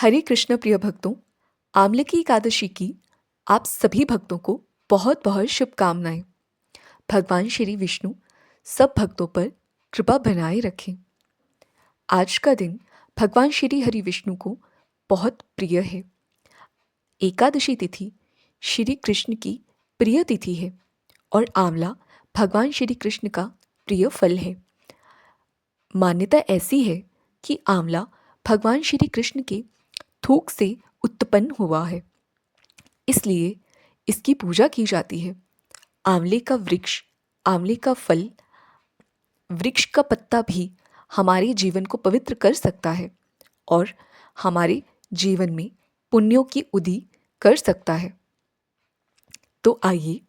हरे कृष्ण प्रिय भक्तों, आमले की एकादशी की आप सभी भक्तों को बहुत बहुत शुभकामनाएं। भगवान श्री विष्णु सब भक्तों पर कृपा बनाए रखें। आज का दिन भगवान श्री हरि विष्णु को बहुत प्रिय है। एकादशी तिथि श्री कृष्ण की प्रिय तिथि है और आंवला भगवान श्री कृष्ण का प्रिय फल है। मान्यता ऐसी है कि आंवला भगवान श्री कृष्ण के थूक से उत्पन्न हुआ है, इसलिए इसकी पूजा की जाती है। आंवले का वृक्ष, आंवले का फल, वृक्ष का पत्ता भी हमारे जीवन को पवित्र कर सकता है और हमारे जीवन में पुण्यों की उदी कर सकता है। तो आइए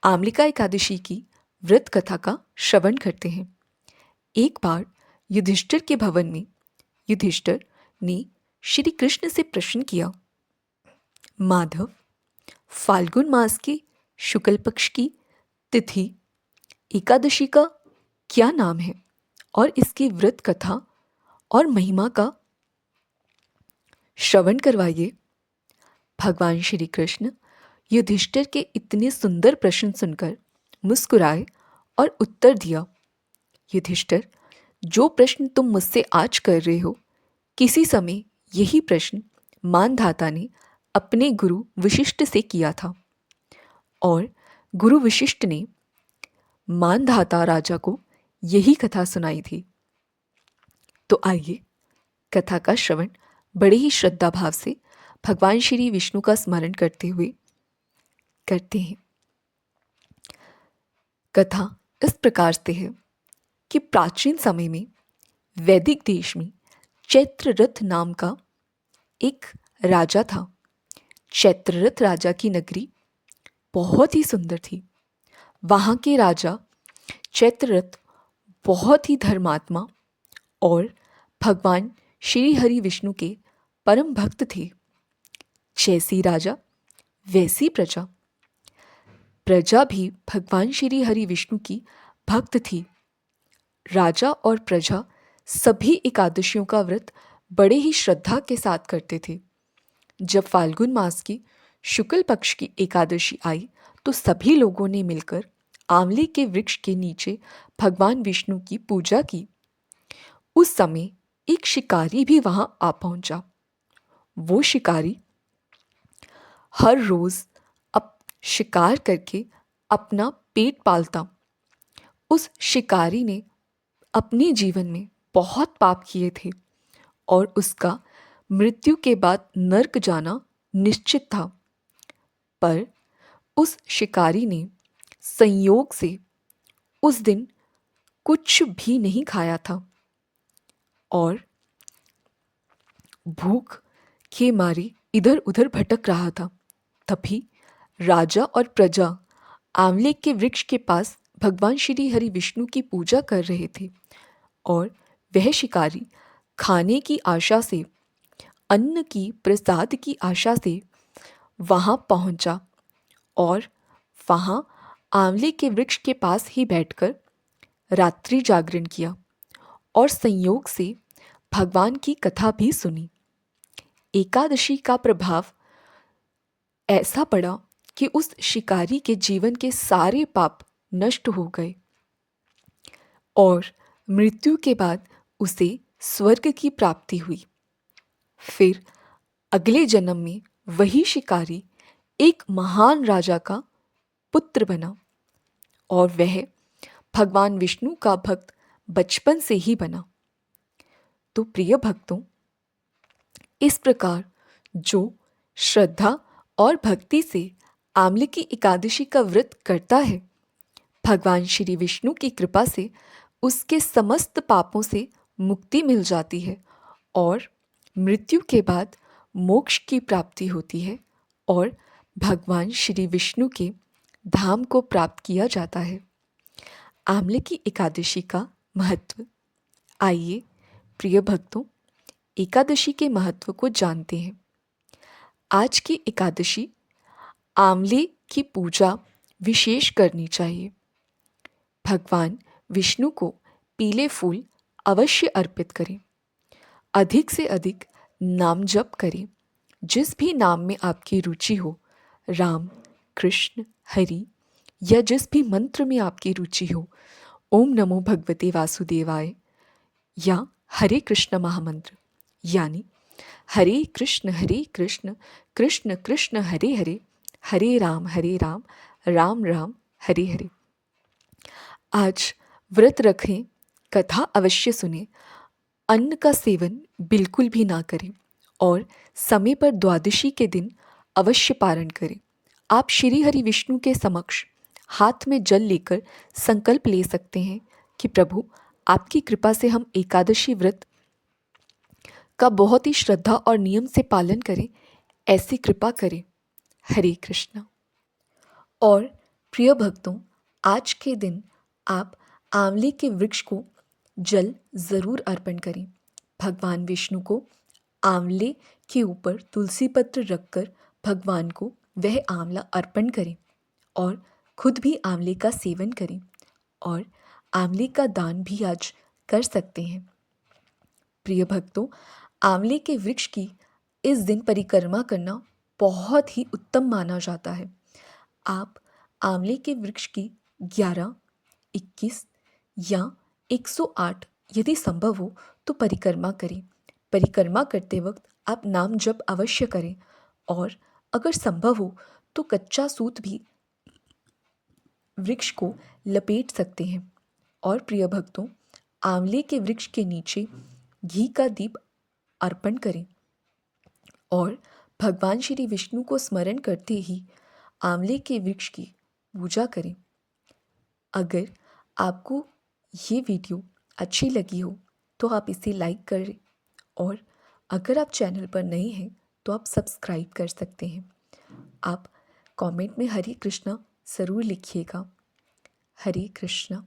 आमलिका एकादशी की व्रत कथा का श्रवण करते हैं। एक बार युधिष्ठिर के भवन में युधिष्ठिर ने श्री कृष्ण से प्रश्न किया, माधव, फाल्गुन मास के शुक्ल पक्ष की तिथि एकादशी का क्या नाम है और इसकी व्रत कथा और महिमा का श्रवण करवाइए। भगवान श्री कृष्ण युधिष्ठिर के इतने सुंदर प्रश्न सुनकर मुस्कुराए और उत्तर दिया, युधिष्ठिर, जो प्रश्न तुम मुझसे आज कर रहे हो, किसी समय यही प्रश्न मानधाता ने अपने गुरु वशिष्ठ से किया था और गुरु वशिष्ठ ने मानधाता राजा को यही कथा सुनाई थी। तो आइए कथा का श्रवण बड़े ही श्रद्धा भाव से भगवान श्री विष्णु का स्मरण करते हुए करते हैं। कथा इस प्रकार से है कि प्राचीन समय में वैदिक देश में चैत्ररथ नाम का एक राजा था। चैत्ररथ राजा की नगरी बहुत ही सुंदर थी। वहाँ के राजा चैत्ररथ बहुत ही धर्मात्मा और भगवान श्री हरि विष्णु के परम भक्त थे। जैसी राजा वैसी प्रजा। प्रजा भी भगवान श्री हरि विष्णु की भक्त थी। राजा और प्रजा सभी एकादशियों का व्रत बड़े ही श्रद्धा के साथ करते थे। जब फाल्गुन मास की शुक्ल पक्ष की एकादशी आई तो सभी लोगों ने मिलकर आंवले के वृक्ष के नीचे भगवान विष्णु की पूजा की। उस समय एक शिकारी भी वहां आ पहुंचा। वो शिकारी हर रोज अब शिकार करके अपना पेट पालता। उस शिकारी ने अपने जीवन में बहुत पाप किए थे और उसका मृत्यु के बाद नर्क जाना निश्चित था। पर उस शिकारी ने संयोग से उस दिन कुछ भी नहीं खाया था और भूख के मारे इधर उधर भटक रहा था। तभी राजा और प्रजा आंवले के वृक्ष के पास भगवान श्री हरि विष्णु की पूजा कर रहे थे और वह शिकारी खाने की आशा से, अन्न की प्रसाद की आशा से वहां पहुंचा और वहां आंवले के वृक्ष के पास ही बैठकर रात्रि जागरण किया और संयोग से भगवान की कथा भी सुनी। एकादशी का प्रभाव ऐसा पड़ा कि उस शिकारी के जीवन के सारे पाप नष्ट हो गए और मृत्यु के बाद उसे स्वर्ग की प्राप्ति हुई। फिर अगले जन्म में वही शिकारी एक महान राजा का पुत्र बना और वह भगवान विष्णु का भक्त बचपन से ही बना। तो प्रिय भक्तों, इस प्रकार जो श्रद्धा और भक्ति से आंवले की एकादशी का व्रत करता है, भगवान श्री विष्णु की कृपा से उसके समस्त पापों से मुक्ति मिल जाती है और मृत्यु के बाद मोक्ष की प्राप्ति होती है और भगवान श्री विष्णु के धाम को प्राप्त किया जाता है। आंवले की एकादशी का महत्व। आइए प्रिय भक्तों, एकादशी के महत्व को जानते हैं। आज की एकादशी आंवले की पूजा विशेष करनी चाहिए। भगवान विष्णु को पीले फूल अवश्य अर्पित करें। अधिक से अधिक नाम जप करें। जिस भी नाम में आपकी रुचि हो, राम, कृष्ण, हरि, या जिस भी मंत्र में आपकी रुचि हो, ओम नमो भगवते वासुदेवाय, या हरे कृष्ण महामंत्र, यानी हरे कृष्ण कृष्ण कृष्ण हरे हरे, हरे राम राम राम हरे हरे। आज व्रत रखें, कथा अवश्य सुनें, अन्न का सेवन बिल्कुल भी ना करें और समय पर द्वादशी के दिन अवश्य पारण करें। आप श्री हरि विष्णु के समक्ष हाथ में जल लेकर संकल्प ले सकते हैं कि प्रभु, आपकी कृपा से हम एकादशी व्रत का बहुत ही श्रद्धा और नियम से पालन करें, ऐसी कृपा करें। हरे कृष्णा। और प्रिय भक्तों, आज के दिन आप आंवले के वृक्ष को जल जरूर अर्पण करें। भगवान विष्णु को आंवले के ऊपर तुलसी पत्र रखकर भगवान को वह आंवला अर्पण करें और खुद भी आंवले का सेवन करें और आंवले का दान भी आज कर सकते हैं। प्रिय भक्तों, आंवले के वृक्ष की इस दिन परिक्रमा करना बहुत ही उत्तम माना जाता है। आप आंवले के वृक्ष की 11, 21 या 108 यदि संभव हो तो परिक्रमा करें। परिक्रमा करते वक्त आप नाम जप अवश्य करें और अगर संभव हो तो कच्चा सूत भी वृक्ष को लपेट सकते हैं। और प्रिय भक्तों, आंवले के वृक्ष के नीचे घी का दीप अर्पण करें और भगवान श्री विष्णु को स्मरण करते ही आंवले के वृक्ष की पूजा करें। अगर आपको ये वीडियो अच्छी लगी हो तो आप इसे लाइक करें और अगर आप चैनल पर नए हैं तो आप सब्सक्राइब कर सकते हैं। आप कमेंट में हरे कृष्णा ज़रूर लिखिएगा। हरे कृष्णा।